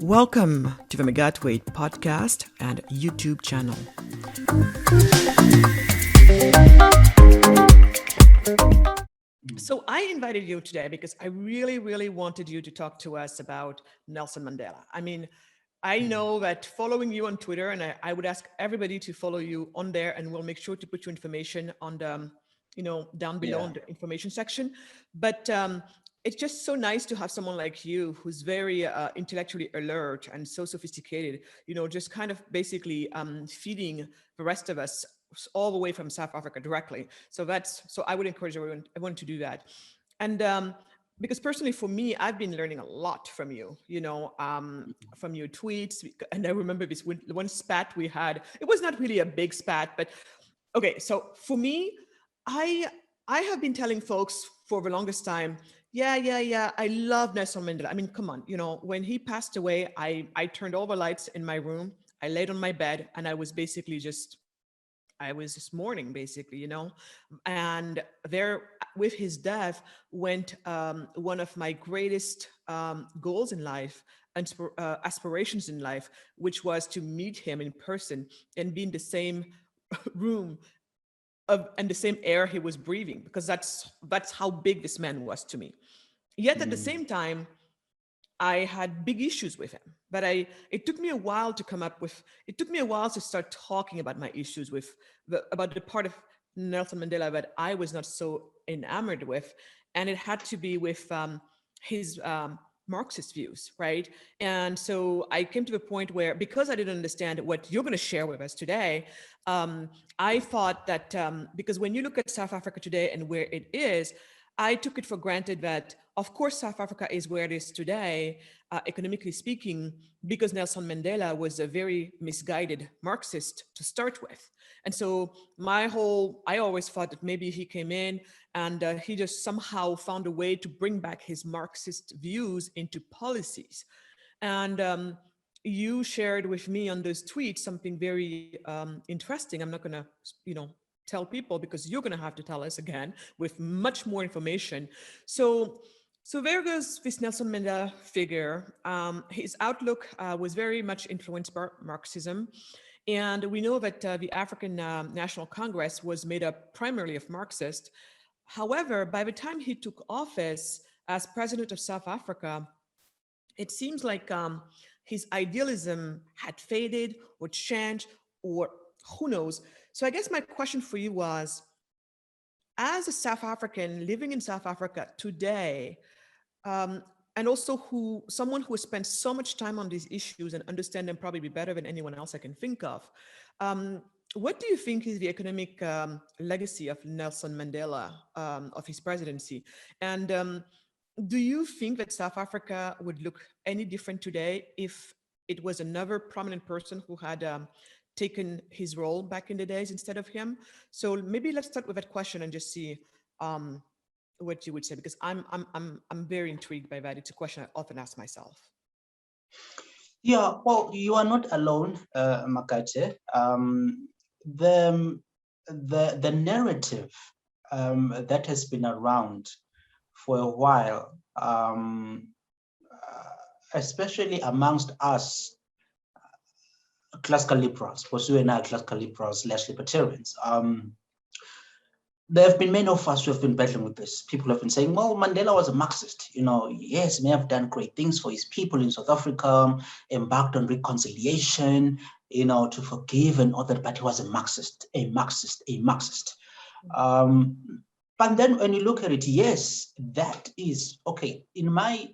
Welcome to the Megatweight podcast and YouTube channel. So I invited you today because I really wanted you to talk to us about Nelson Mandela. I mean, I know that following you on Twitter, and I would ask everybody to follow you on there, and we'll make sure to put your information on the, down below in the information section. But it's just so nice to have someone like you who's very intellectually alert and so sophisticated, just kind of basically feeding the rest of us all the way from South Africa directly. So I would encourage everyone to do that. And because personally for me, I've been learning a lot from you, from your tweets. And I remember this one spat we had. It was not really a big spat, but okay. So for me, I have been telling folks for the longest time, yeah, I love Nelson Mandela. I mean, come on, when he passed away, I turned all the lights in my room. I laid on my bed and I was just mourning, basically, and there with his death went one of my greatest goals in life and aspirations in life, which was to meet him in person and be in the same room and the same air he was breathing, because that's how big this man was to me. Yet at the same time, I had big issues with him, but it took me a while to start talking about my issues about the part of Nelson Mandela that I was not so enamored with. And it had to be with his Marxist views, right? And so I came to the point where, because I didn't understand what you're going to share with us today, I thought that because when you look at South Africa today and where it is, I took it for granted that, of course, South Africa is where it is today, economically speaking, because Nelson Mandela was a very misguided Marxist to start with. And so I always thought that maybe he came in and he just somehow found a way to bring back his Marxist views into policies. And you shared with me on those tweets something very interesting. I'm not going to, tell people, because you're going to have to tell us again with much more information. So there goes this Nelson Mandela figure. His outlook was very much influenced by Marxism. And we know that the African National Congress was made up primarily of Marxists. However, by the time he took office as president of South Africa, it seems like his idealism had faded or changed, or who knows. So I guess my question for you was, as a South African living in South Africa today, and also someone who has spent so much time on these issues and understand them probably better than anyone else I can think of, what do you think is the economic legacy of Nelson Mandela, of his presidency? And do you think that South Africa would look any different today if it was another prominent person who had taken his role back in the days instead of him? So maybe let's start with that question and just see what you would say, because I'm very intrigued by that. It's a question I often ask myself. Yeah, well, you are not alone, Makate. The narrative that has been around for a while, especially amongst us classical liberals, because you and I are classical liberals / libertarians. There have been many of us who have been battling with this. People have been saying, well, Mandela was a Marxist. Yes, may have done great things for his people in South Africa, embarked on reconciliation, to forgive and all that, but he was a Marxist. But then when you look at it, yes, that is, okay,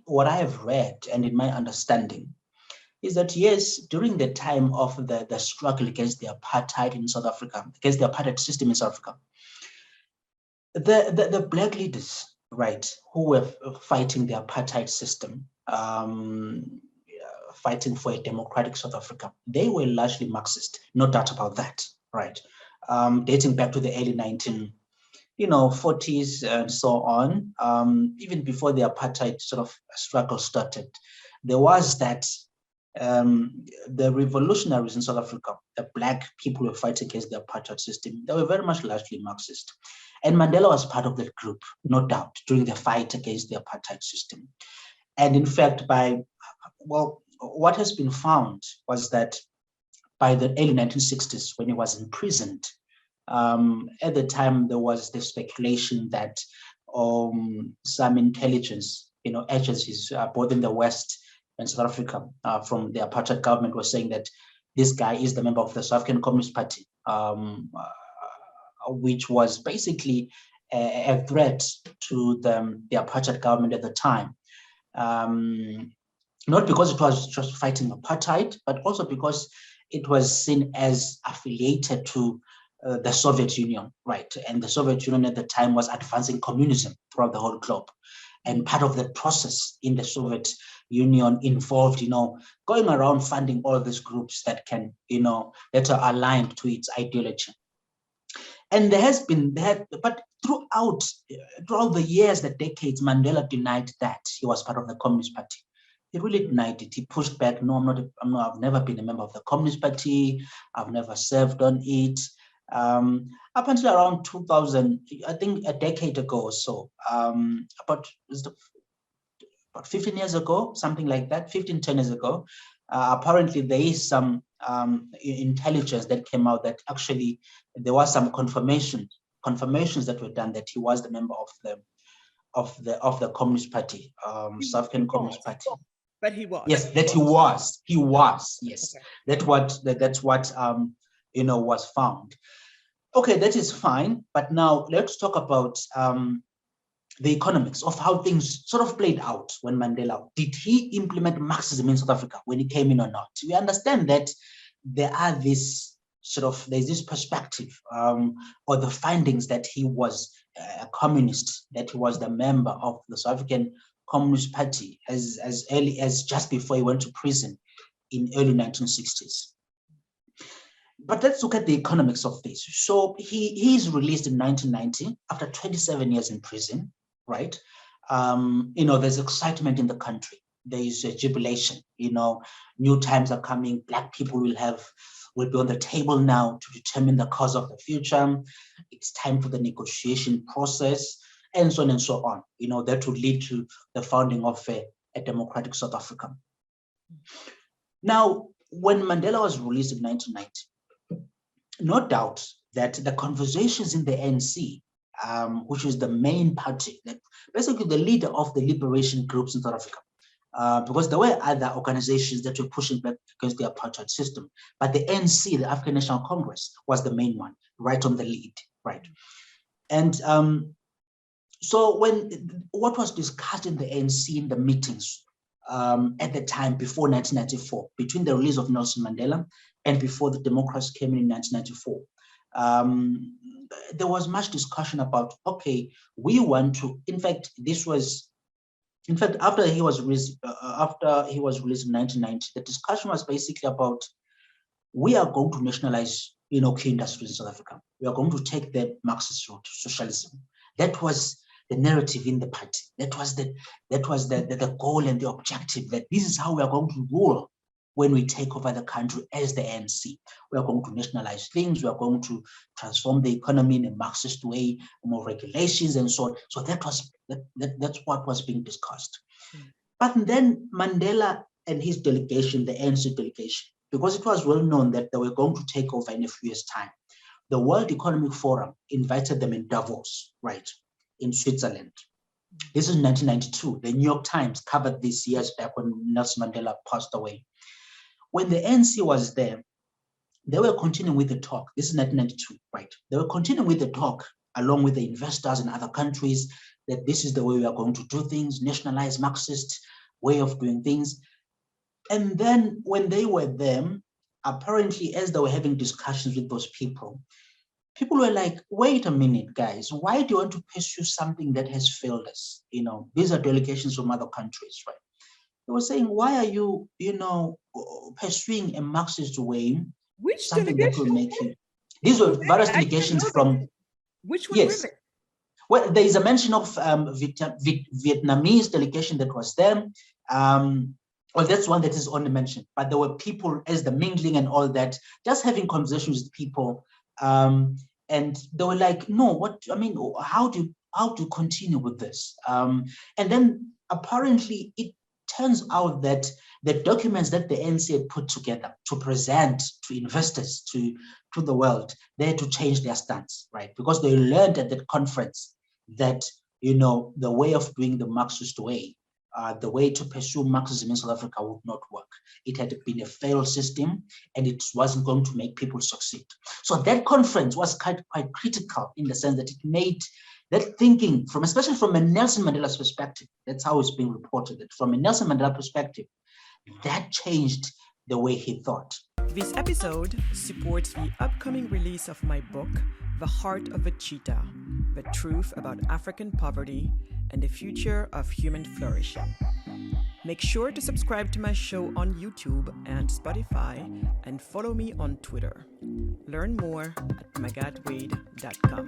what I have read and in my understanding, is that, yes, during the time of the struggle against the apartheid in South Africa, against the apartheid system in South Africa, the black leaders, right, who were fighting the apartheid system, fighting for a democratic South Africa, they were largely Marxist, no doubt about that, right? Dating back to the early 40s and so on, even before the apartheid sort of struggle started, there was that the revolutionaries in South Africa, the black people who were fighting against the apartheid system, they were very much largely Marxist. And Mandela was part of that group, no doubt, during the fight against the apartheid system. And in fact, what has been found was that by the early 1960s, when he was imprisoned, at the time there was the speculation that some intelligence, agencies, both in the West and South Africa, from the apartheid government, was saying that this guy is the member of the South African Communist Party, which was basically a threat to the apartheid government at the time. Not because it was just fighting apartheid, but also because it was seen as affiliated to the Soviet Union, right? And the Soviet Union at the time was advancing communism throughout the whole globe. And part of the process in the Soviet Union involved, going around funding all these groups that can, that are aligned to its ideology. And there has been that, but throughout the years, the decades, Mandela denied that he was part of the Communist Party. He really denied it. He pushed back. No, I've never been a member of the Communist Party. I've never served on it. Up until around 2000, I think a decade ago or so, about 15 years ago, something like that, 10 years ago, apparently there is some intelligence that came out that actually there was some confirmations that were done that he was the member of the Communist Party, South African Communist Party. But he was. Yes, that he was. He was. Yes, okay. That's what was found. Okay, that is fine. But now let's talk about the economics of how things sort of played out when Mandela. Did he implement Marxism in South Africa when he came in or not? We understand that there's this perspective or the findings that he was a communist, that he was the member of the South African Communist Party as early as just before he went to prison in early 1960s. But let's look at the economics of this. So he's released in 1990 after 27 years in prison, right? There's excitement in the country. There is a jubilation. New times are coming. Black people will be on the table now to determine the cause of the future. It's time for the negotiation process, and so on and so on. That would lead to the founding of a democratic South Africa. Now, when Mandela was released in 1990, no doubt that the conversations in the ANC, which is the main party, that basically the leader of the liberation groups in South Africa, because there were other organizations that were pushing back against the apartheid system, but the ANC, the African National Congress, was the main one, right on the lead, right? And so what was discussed in the ANC in the meetings at the time before 1994, between the release of Nelson Mandela and before the democracy came in 1994, there was much discussion about, okay, we want to, after he was released in 1990, the discussion was basically about, we are going to nationalize, key industries in South Africa. We are going to take the Marxist route to socialism. That was the narrative in the party. That was the goal and the objective, that this is how we are going to rule when we take over the country as the ANC. We are going to nationalize things. We are going to transform the economy in a Marxist way, more regulations and so on. So that's what was being discussed. But then Mandela and his delegation, the ANC delegation, because it was well known that they were going to take over in a few years' time, the World Economic Forum invited them in Davos, right, in Switzerland. This is 1992. The New York Times covered this years back when Nelson Mandela passed away. When the ANC was there, they were continuing with the talk. This is 1992, right? They were continuing with the talk along with the investors in other countries, that this is the way we are going to do things, nationalize Marxist way of doing things. And then when they were there, apparently as they were having discussions with those people were like, wait a minute, guys, why do you want to pursue something that has failed us? These are delegations from other countries, right? They were saying, why are you, pursuing a Marxist way? Which something delegation? That will make you. These were various delegations from. Which one? Yes. Well, there is a mention of Vietnamese delegation that was there. Well, that's one that is only mentioned. But there were people as the mingling and all that, just having conversations with people, and they were like, no, how do you continue with this? And then apparently it turns out that the documents that the ANC had put together to present to investors, to the world, they had to change their stance, right? Because they learned at that conference that, the way of doing the Marxist way, the way to pursue Marxism in South Africa would not work. It had been a failed system and it wasn't going to make people succeed. So that conference was quite critical in the sense that it made that thinking, especially from a Nelson Mandela's perspective, that's how it's being reported, that from a Nelson Mandela perspective, that changed the way he thought. This episode supports the upcoming release of my book, The Heart of a Cheetah, The Truth About African Poverty and the Future of Human Flourishing. Make sure to subscribe to my show on YouTube and Spotify and follow me on Twitter. Learn more at magatwade.com.